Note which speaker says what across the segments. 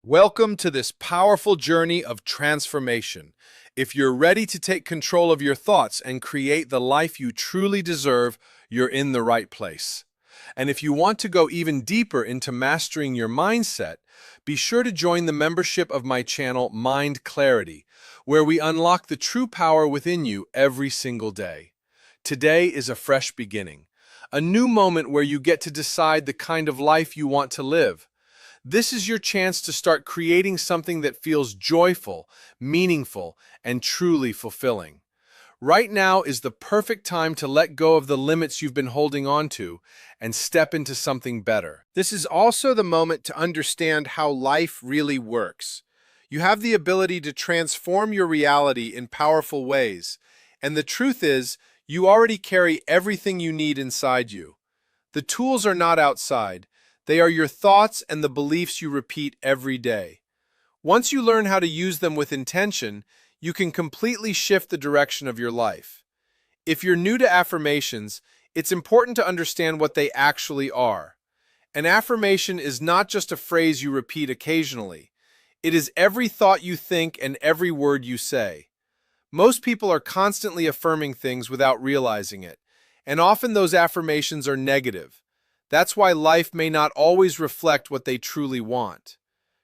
Speaker 1: Welcome to this powerful journey of transformation. If you're ready to take control of your thoughts and create the life you truly deserve, you're in the right place. And if you want to go even deeper into mastering your mindset, be sure to join the membership of my channel, Mind Clarity, where we unlock the true power within you every single day. Today is a fresh beginning, a new moment where you get to decide the kind of life you want to live. This is your chance to start creating something that feels joyful, meaningful, and truly fulfilling. Right now is the perfect time to let go of the limits you've been holding on to and step into something better. This is also the moment to understand how life really works. You have the ability to transform your reality in powerful ways, and the truth is, you already carry everything you need inside you. The tools are not outside. They are your thoughts and the beliefs you repeat every day. Once you learn how to use them with intention, you can completely shift the direction of your life. If you're new to affirmations, it's important to understand what they actually are. An affirmation is not just a phrase you repeat occasionally. It is every thought you think and every word you say. Most people are constantly affirming things without realizing it, and often those affirmations are negative. That's why life may not always reflect what they truly want.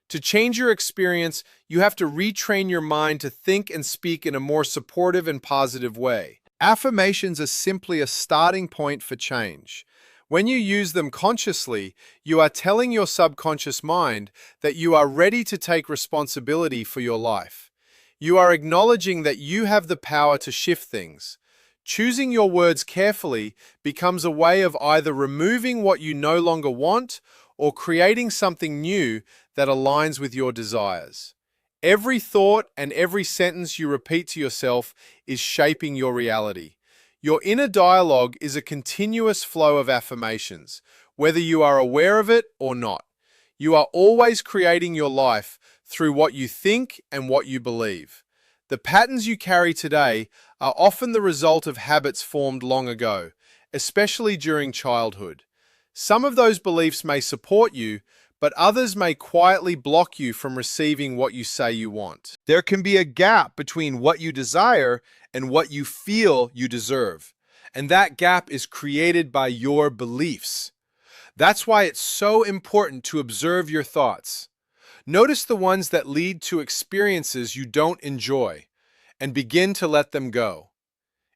Speaker 1: To change your experience, you have to retrain your mind to think and speak in a more supportive and positive way. Affirmations are simply a starting point for change. When you use them consciously, you are telling your subconscious mind that you are ready to take responsibility for your life. You are acknowledging that you have the power to shift things. Choosing your words carefully becomes a way of either removing what you no longer want or creating something new that aligns with your desires. Every thought and every sentence you repeat to yourself is shaping your reality. Your inner dialogue is a continuous flow of affirmations, whether you are aware of it or not. You are always creating your life through what you think and what you believe. The patterns you carry today are often the result of habits formed long ago, especially during childhood. Some of those beliefs may support you, but others may quietly block you from receiving what you say you want. There can be a gap between what you desire and what you feel you deserve, and that gap is created by your beliefs. That's why it's so important to observe your thoughts. Notice the ones that lead to experiences you don't enjoy, and begin to let them go.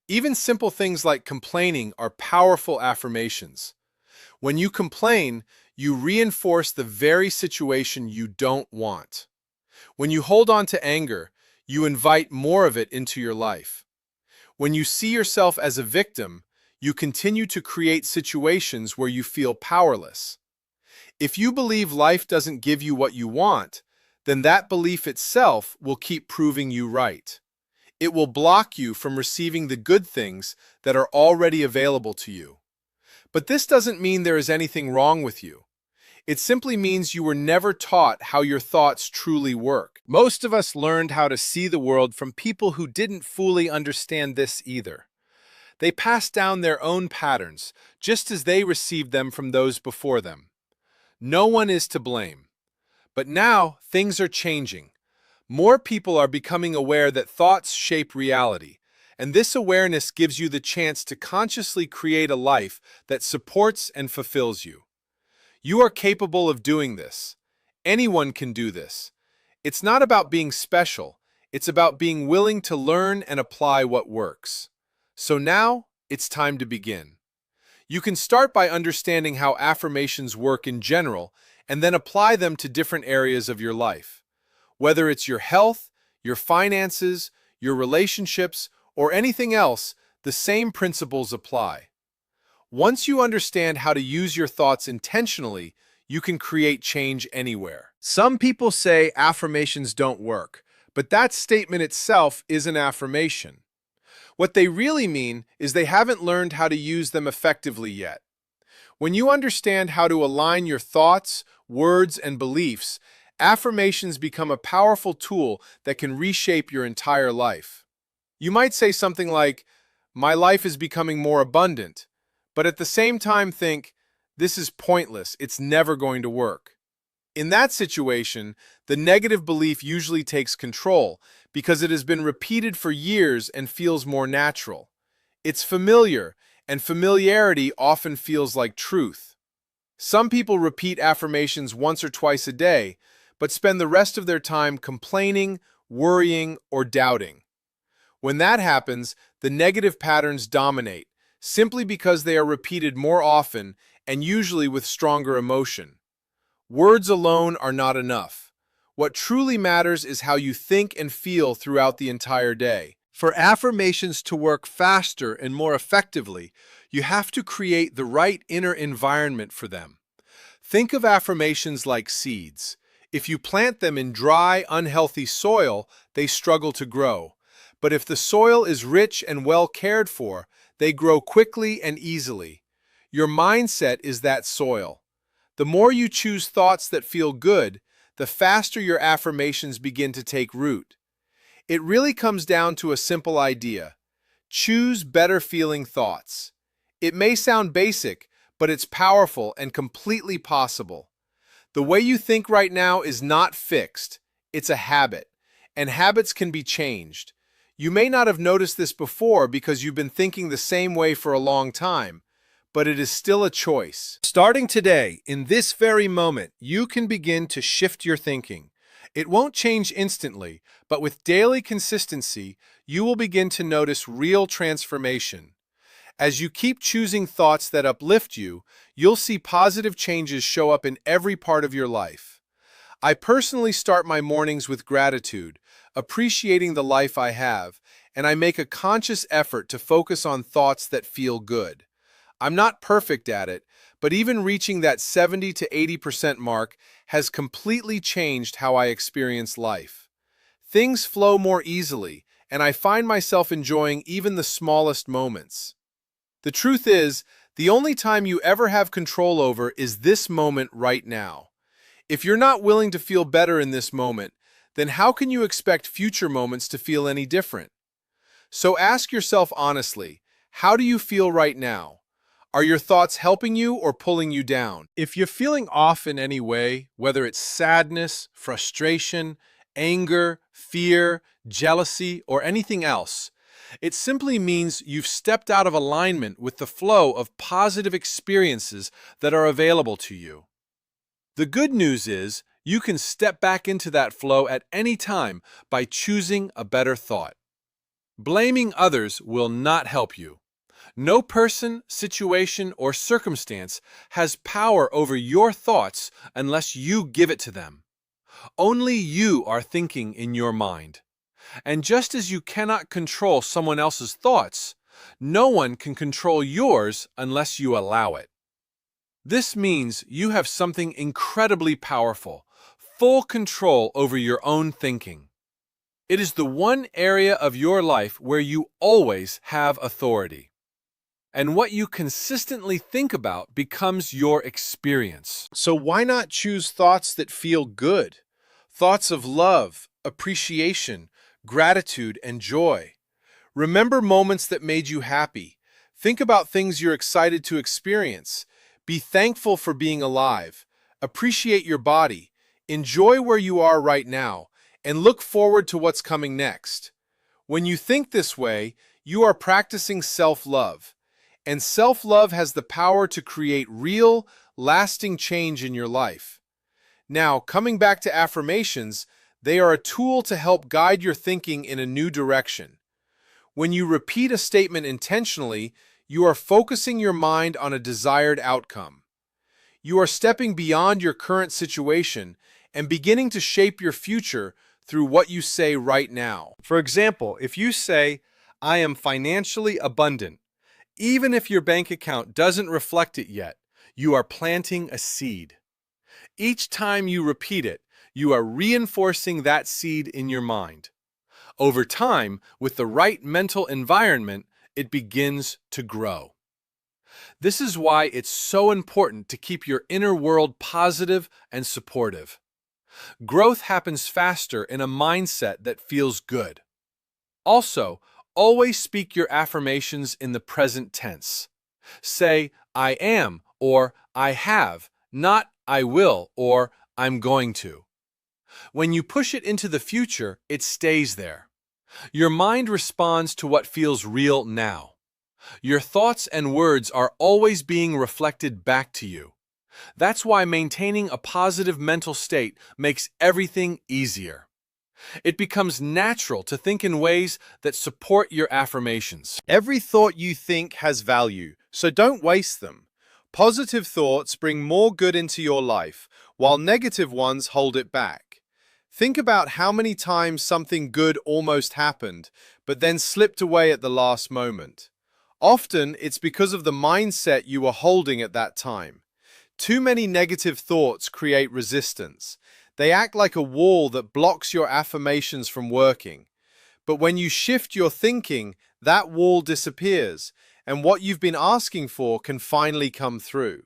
Speaker 1: Even simple things like complaining are powerful affirmations. When you complain, you reinforce the very situation you don't want. When you hold on to anger, you invite more of it into your life. When you see yourself as a victim, you continue to create situations where you feel powerless. If you believe life doesn't give you what you want, then that belief itself will keep proving you right. It will block you from receiving the good things that are already available to you. But this doesn't mean there is anything wrong with you. It simply means you were never taught how your thoughts truly work. Most of us learned how to see the world from people who didn't fully understand this either. They passed down their own patterns, just as they received them from those before them. No one is to blame. But now, things are changing. More people are becoming aware that thoughts shape reality, and this awareness gives you the chance to consciously create a life that supports and fulfills you. You are capable of doing this. Anyone can do this. It's not about being special. It's about being willing to learn and apply what works. So now, it's time to begin. You can start by understanding how affirmations work in general and then apply them to different areas of your life. Whether it's your health, your finances, your relationships, or anything else, the same principles apply. Once you understand how to use your thoughts intentionally, you can create change anywhere. Some people say affirmations don't work, but that statement itself is an affirmation. What they really mean is they haven't learned how to use them effectively yet. When you understand how to align your thoughts, words, and beliefs, affirmations become a powerful tool that can reshape your entire life. You might say something like, "My life is becoming more abundant," but at the same time think, "This is pointless, it's never going to work." In that situation, the negative belief usually takes control because it has been repeated for years and feels more natural. It's familiar, and familiarity often feels like truth. Some people repeat affirmations once or twice a day, but spend the rest of their time complaining, worrying, or doubting. When that happens, the negative patterns dominate, simply because they are repeated more often and usually with stronger emotion. Words alone are not enough. What truly matters is how you think and feel throughout the entire day. For affirmations to work faster and more effectively, you have to create the right inner environment for them. Think of affirmations like seeds. If you plant them in dry, unhealthy soil, they struggle to grow. But if the soil is rich and well cared for, they grow quickly and easily. Your mindset is that soil. The more you choose thoughts that feel good, the faster your affirmations begin to take root. It really comes down to a simple idea. Choose better feeling thoughts. It may sound basic, but it's powerful and completely possible. The way you think right now is not fixed. It's a habit, and habits can be changed. You may not have noticed this before because you've been thinking the same way for a long time, but it is still a choice. Starting today, in this very moment, you can begin to shift your thinking. It won't change instantly, but with daily consistency, you will begin to notice real transformation. As you keep choosing thoughts that uplift you, you'll see positive changes show up in every part of your life. I personally start my mornings with gratitude, appreciating the life I have, and I make a conscious effort to focus on thoughts that feel good. I'm not perfect at it, but even reaching that 70 to 80% mark has completely changed how I experience life. Things flow more easily, and I find myself enjoying even the smallest moments. The truth is, the only time you ever have control over is this moment right now. If you're not willing to feel better in this moment, then how can you expect future moments to feel any different? So ask yourself honestly, how do you feel right now? Are your thoughts helping you or pulling you down? If you're feeling off in any way, whether it's sadness, frustration, anger, fear, jealousy, or anything else, it simply means you've stepped out of alignment with the flow of positive experiences that are available to you. The good news is you can step back into that flow at any time by choosing a better thought. Blaming others will not help you. No person, situation, or circumstance has power over your thoughts unless you give it to them. Only you are thinking in your mind. And just as you cannot control someone else's thoughts, no one can control yours unless you allow it. This means you have something incredibly powerful, full control over your own thinking. It is the one area of your life where you always have authority. And what you consistently think about becomes your experience. So why not choose thoughts that feel good? Thoughts of love, appreciation, gratitude, and joy. Remember moments that made you happy. Think about things you're excited to experience. Be thankful for being alive. Appreciate your body. Enjoy where you are right now, and look forward to what's coming next. When you think this way, you are practicing self-love. And self-love has the power to create real, lasting change in your life. Now, coming back to affirmations, they are a tool to help guide your thinking in a new direction. When you repeat a statement intentionally, you are focusing your mind on a desired outcome. You are stepping beyond your current situation and beginning to shape your future through what you say right now. For example, if you say, "I am financially abundant," even if your bank account doesn't reflect it yet, you are planting a seed. Each time you repeat it, you are reinforcing that seed in your mind. Over time, with the right mental environment, it begins to grow. This is why it's so important to keep your inner world positive and supportive. Growth happens faster in a mindset that feels good. Also, always speak your affirmations in the present tense. Say, "I am," or "I have," not "I will," or I'm going to. When you push it into the future, it stays there. Your mind responds to what feels real now. Your thoughts and words are always being reflected back to you. That's why maintaining a positive mental state makes everything easier. It becomes natural to think in ways that support your affirmations.
Speaker 2: Every thought you think has value, so don't waste them. Positive thoughts bring more good into your life, while negative ones hold it back. Think about how many times something good almost happened, but then slipped away at the last moment. Often, it's because of the mindset you were holding at that time. Too many negative thoughts create resistance. They act like a wall that blocks your affirmations from working. But when you shift your thinking, that wall disappears, and what you've been asking for can finally come through.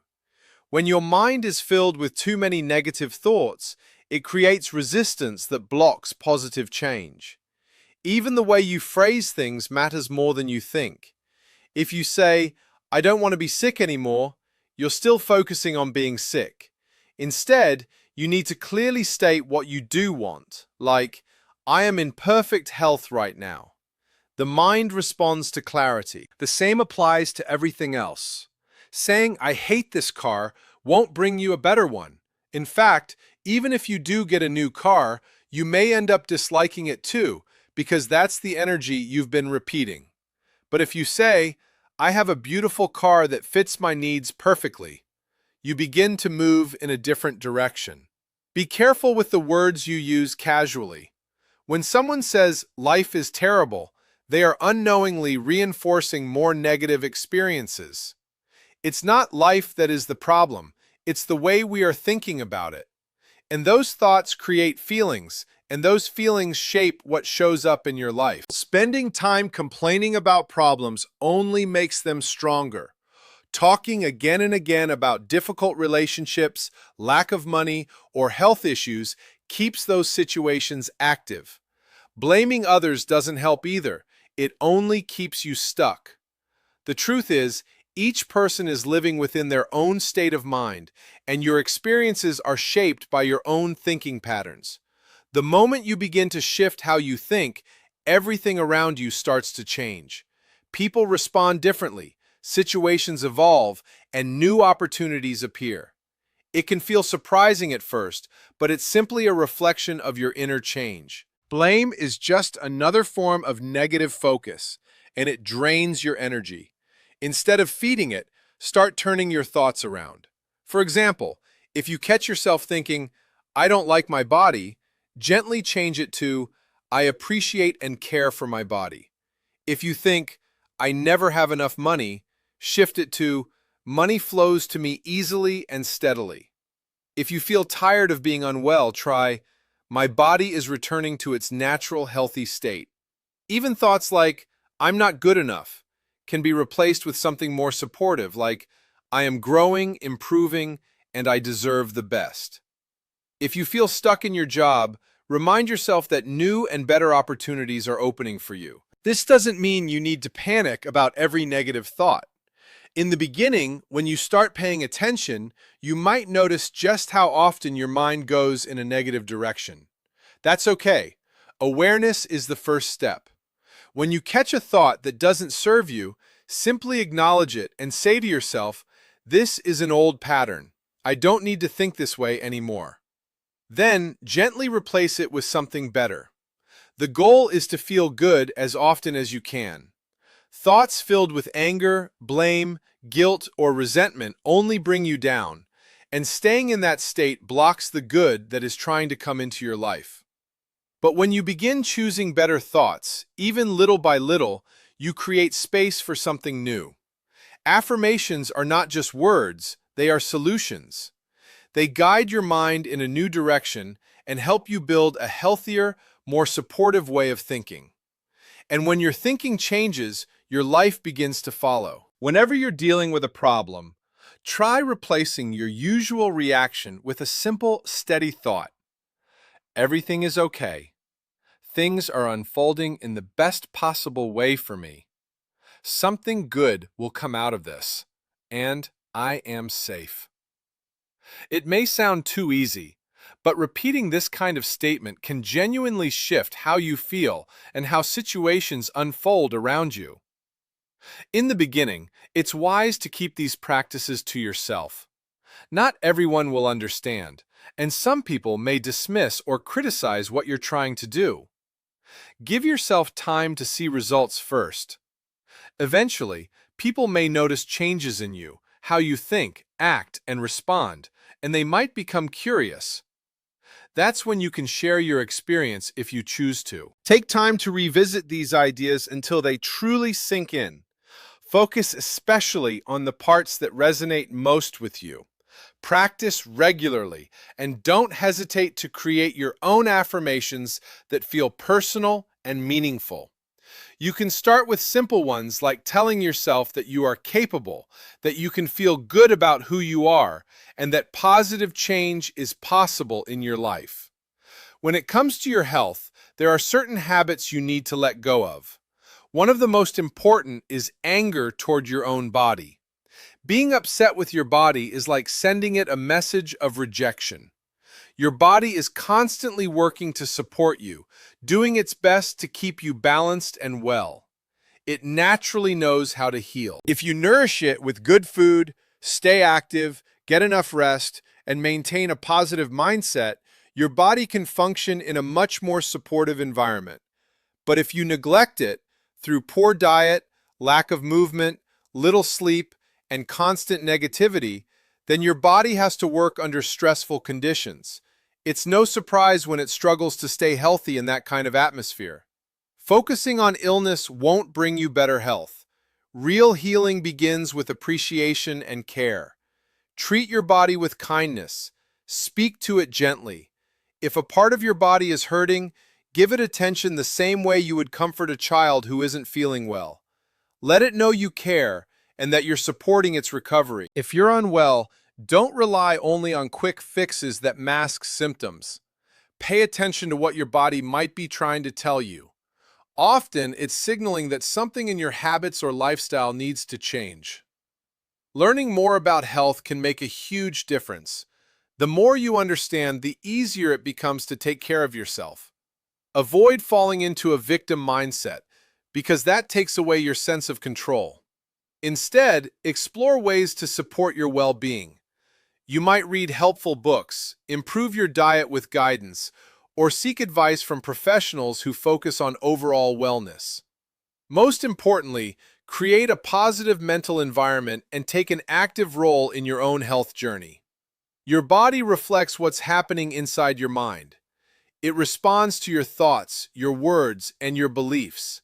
Speaker 2: When your mind is filled with too many negative thoughts, it creates resistance that blocks positive change. Even the way you phrase things matters more than you think. If you say, "I don't want to be sick anymore," you're still focusing on being sick. Instead, you need to clearly state what you do want, like, "I am in perfect health right now." The mind responds to clarity. The same applies to everything else. Saying, "I hate this car," won't bring you a better one. In fact, even if you do get a new car, you may end up disliking it too, because that's the energy you've been repeating. But if you say, "I have a beautiful car that fits my needs perfectly," you begin to move in a different direction. Be careful with the words you use casually. When someone says, "Life is terrible," they are unknowingly reinforcing more negative experiences. It's not life that is the problem, it's the way we are thinking about it. And those thoughts create feelings, and those feelings shape what shows up in your life. Spending time complaining about problems only makes them stronger. Talking again and again about difficult relationships, lack of money, or health issues keeps those situations active. Blaming others doesn't help either. It only keeps you stuck. The truth is, each person is living within their own state of mind, and your experiences are shaped by your own thinking patterns. The moment you begin to shift how you think, everything around you starts to change. People respond differently, situations evolve, and new opportunities appear. It can feel surprising at first, but it's simply a reflection of your inner change. Blame is just another form of negative focus, and it drains your energy. Instead of feeding it, start turning your thoughts around. For example, if you catch yourself thinking, "I don't like my body," gently change it to, "I appreciate and care for my body." If you think, "I never have enough money," shift it to, "Money flows to me easily and steadily." If you feel tired of being unwell, try, "My body is returning to its natural healthy state." Even thoughts like, "I'm not good enough," can be replaced with something more supportive, like, "I am growing, improving, and I deserve the best." If you feel stuck in your job, remind yourself that new and better opportunities are opening for you. This doesn't mean you need to panic about every negative thought. In the beginning, when you start paying attention, you might notice just how often your mind goes in a negative direction. That's okay. Awareness is the first step. When you catch a thought that doesn't serve you, simply acknowledge it and say to yourself, "This is an old pattern. I don't need to think this way anymore." Then, gently replace it with something better. The goal is to feel good as often as you can. Thoughts filled with anger, blame, guilt, or resentment only bring you down, and staying in that state blocks the good that is trying to come into your life. But when you begin choosing better thoughts, even little by little, you create space for something new. Affirmations are not just words, they are solutions. They guide your mind in a new direction and help you build a healthier, more supportive way of thinking. And when your thinking changes, your life begins to follow. Whenever you're dealing with a problem, try replacing your usual reaction with a simple, steady thought. Everything is okay. Things are unfolding in the best possible way for me. Something good will come out of this, and I am safe. It may sound too easy,
Speaker 1: But repeating this kind of statement can genuinely shift how you feel and how situations unfold around you. In the beginning, it's wise to keep these practices to yourself. Not everyone will understand, and some people may dismiss or criticize what you're trying to do. Give yourself time to see results first. Eventually, people may notice changes in you, how you think, act, and respond, and they might become curious. That's when you can share your experience if you choose to.
Speaker 2: Take time to revisit these ideas until they truly sink in. Focus especially on the parts that resonate most with you. Practice regularly, and don't hesitate to create your own affirmations that feel personal and meaningful. You can start with simple ones like telling yourself that you are capable, that you can feel good about who you are, and that positive change is possible in your life. When it comes to your health, there are certain habits you need to let go of. One of the most important is anger toward your own body. Being upset with your body is like sending it a message of rejection. Your body is constantly working to support you, doing its best to keep you balanced and well. It naturally knows how to heal. If you nourish it with good food, stay active, get enough rest, and maintain a positive mindset, your body can function in a much more supportive environment. But if you neglect it, through poor diet, lack of movement, little sleep, and constant negativity, then your body has to work under stressful conditions. It's no surprise when it struggles to stay healthy in that kind of atmosphere. Focusing on illness won't bring you better health. Real healing begins with appreciation and care. Treat your body with kindness. Speak to it gently. If a part of your body is hurting, give it attention the same way you would comfort a child who isn't feeling well. Let it know you care and that you're supporting its recovery. If you're unwell, don't rely only on quick fixes that mask symptoms. Pay attention to what your body might be trying to tell you. Often, it's signaling that something in your habits or lifestyle needs to change. Learning more about health can make a huge difference. The more you understand, the easier it becomes to take care of yourself. Avoid falling into a victim mindset, because that takes away your sense of control. Instead, explore ways to support your well-being. You might read helpful books, improve your diet with guidance, or seek advice from professionals who focus on overall wellness. Most importantly, create a positive mental environment and take an active role in your own health journey. Your body reflects what's happening inside your mind. It responds to your thoughts, your words, and your beliefs.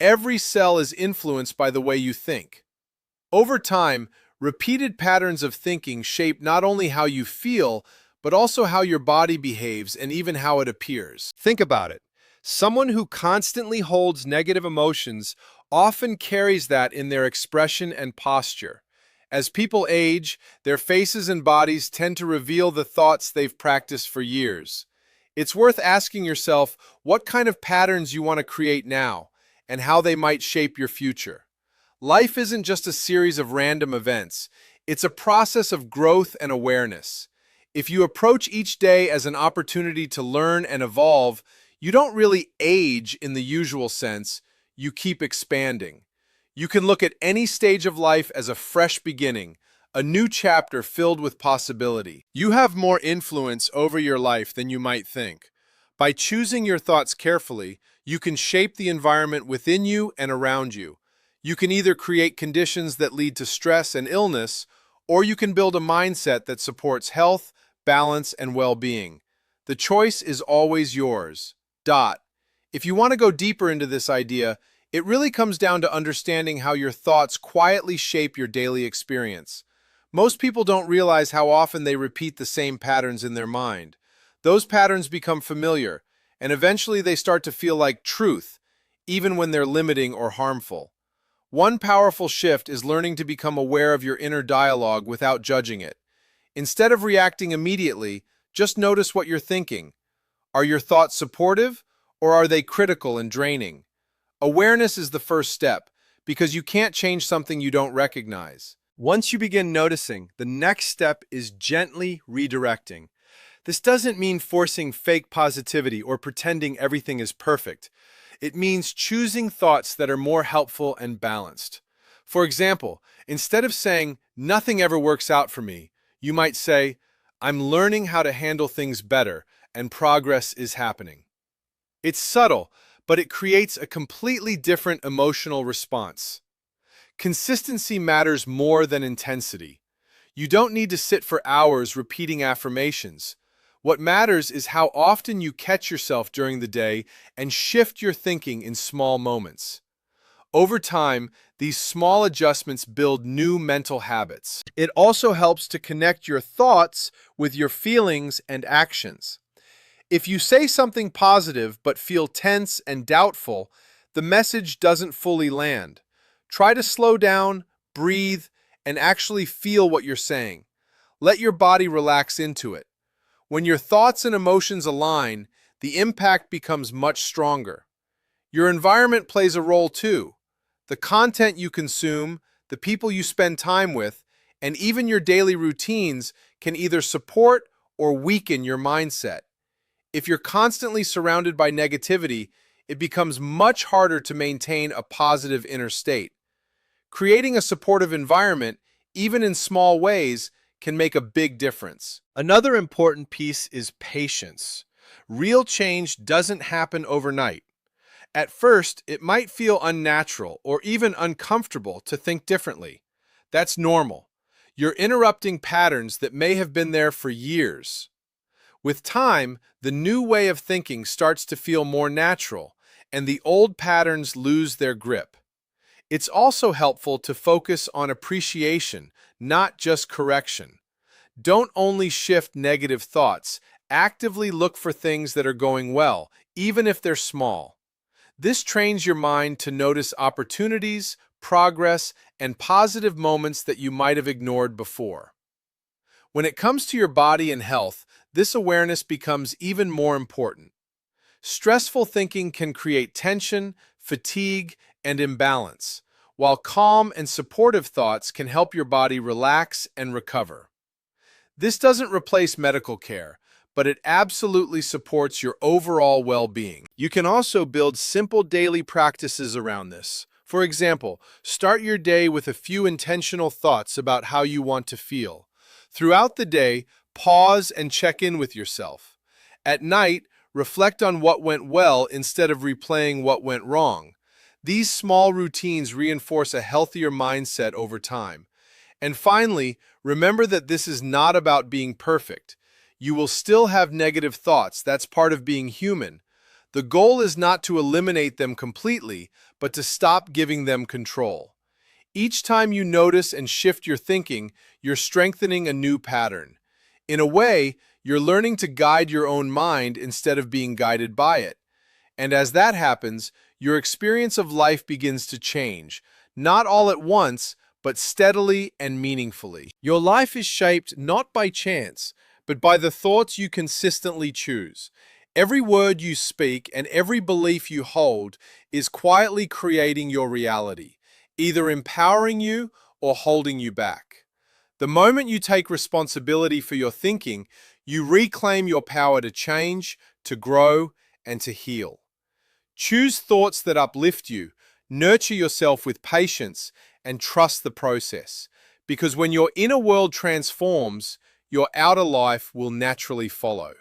Speaker 2: Every cell is influenced by the way you think. Over time, repeated patterns of thinking shape not only how you feel, but also how your body behaves and even how it appears. Think about it. Someone who constantly holds negative emotions often carries that in their expression and posture. As people age, their faces and bodies tend to reveal the thoughts they've practiced for years. It's worth asking yourself what kind of patterns you want to create now and how they might shape your future. Life isn't just a series of random events. It's a process of growth and awareness. If you approach each day as an opportunity to learn and evolve, you don't really age in the usual sense, you keep expanding. You can look at any stage of life as a fresh beginning, a new chapter filled with possibility. You have more influence over your life than you might think. By choosing your thoughts carefully, you can shape the environment within you and around you. You can either create conditions that lead to stress and illness, or you can build a mindset that supports health, balance, and well-being. The choice is always yours. If you want to go deeper into this idea, it really comes down to understanding how your thoughts quietly shape your daily experience. Most people don't realize how often they repeat the same patterns in their mind. Those patterns become familiar, and eventually they start to feel like truth, even when they're limiting or harmful. One powerful shift is learning to become aware of your inner dialogue without judging it. Instead of reacting immediately, just notice what you're thinking. Are your thoughts supportive, or are they critical and draining? Awareness is the first step, because you can't change something you don't recognize. Once you begin noticing, the next step is gently redirecting. This doesn't mean forcing fake positivity or pretending everything is perfect. It means choosing thoughts that are more helpful and balanced. For example, instead of saying, "Nothing ever works out for me," you might say, "I'm learning how to handle things better, and progress is happening." It's subtle, but it creates a completely different emotional response. Consistency matters more than intensity. You don't need to sit for hours repeating affirmations. What matters is how often you catch yourself during the day and shift your thinking in small moments. Over time, these small adjustments build new mental habits. It also helps to connect your thoughts with your feelings and actions. If you say something positive but feel tense and doubtful, the message doesn't fully land. Try to slow down, breathe, and actually feel what you're saying. Let your body relax into it. When your thoughts and emotions align, the impact becomes much stronger. Your environment plays a role too. The content you consume, the people you spend time with, and even your daily routines can either support or weaken your mindset. If you're constantly surrounded by negativity, it becomes much harder to maintain a positive inner state. Creating a supportive environment, even in small ways, can make a big difference. Another important piece is patience. Real change doesn't happen overnight. At first, it might feel unnatural or even uncomfortable to think differently. That's normal. You're interrupting patterns that may have been there for years. With time, the new way of thinking starts to feel more natural, and the old patterns lose their grip. It's also helpful to focus on appreciation, not just correction. Don't only shift negative thoughts, actively look for things that are going well, even if they're small. This trains your mind to notice opportunities, progress, and positive moments that you might have ignored before. When it comes to your body and health, this awareness becomes even more important. Stressful thinking can create tension, fatigue, and imbalance, while calm and supportive thoughts can help your body relax and recover. This doesn't replace medical care, but it absolutely supports your overall well-being. You can also build simple daily practices around this. For example, start your day with a few intentional thoughts about how you want to feel. Throughout the day, pause and check in with yourself. At night, reflect on what went well instead of replaying what went wrong. These small routines reinforce a healthier mindset over time. And finally, remember that this is not about being perfect. You will still have negative thoughts. That's part of being human. The goal is not to eliminate them completely, but to stop giving them control. Each time you notice and shift your thinking, you're strengthening a new pattern. In a way, you're learning to guide your own mind instead of being guided by it. And as that happens, your experience of life begins to change, not all at once, but steadily and meaningfully. Your life is shaped not by chance, but by the thoughts you consistently choose. Every word you speak and every belief you hold is quietly creating your reality, either empowering you or holding you back. The moment you take responsibility for your thinking, you reclaim your power to change, to grow, and to heal. Choose thoughts that uplift you, nurture yourself with patience, and trust the process. Because when your inner world transforms, your outer life will naturally follow.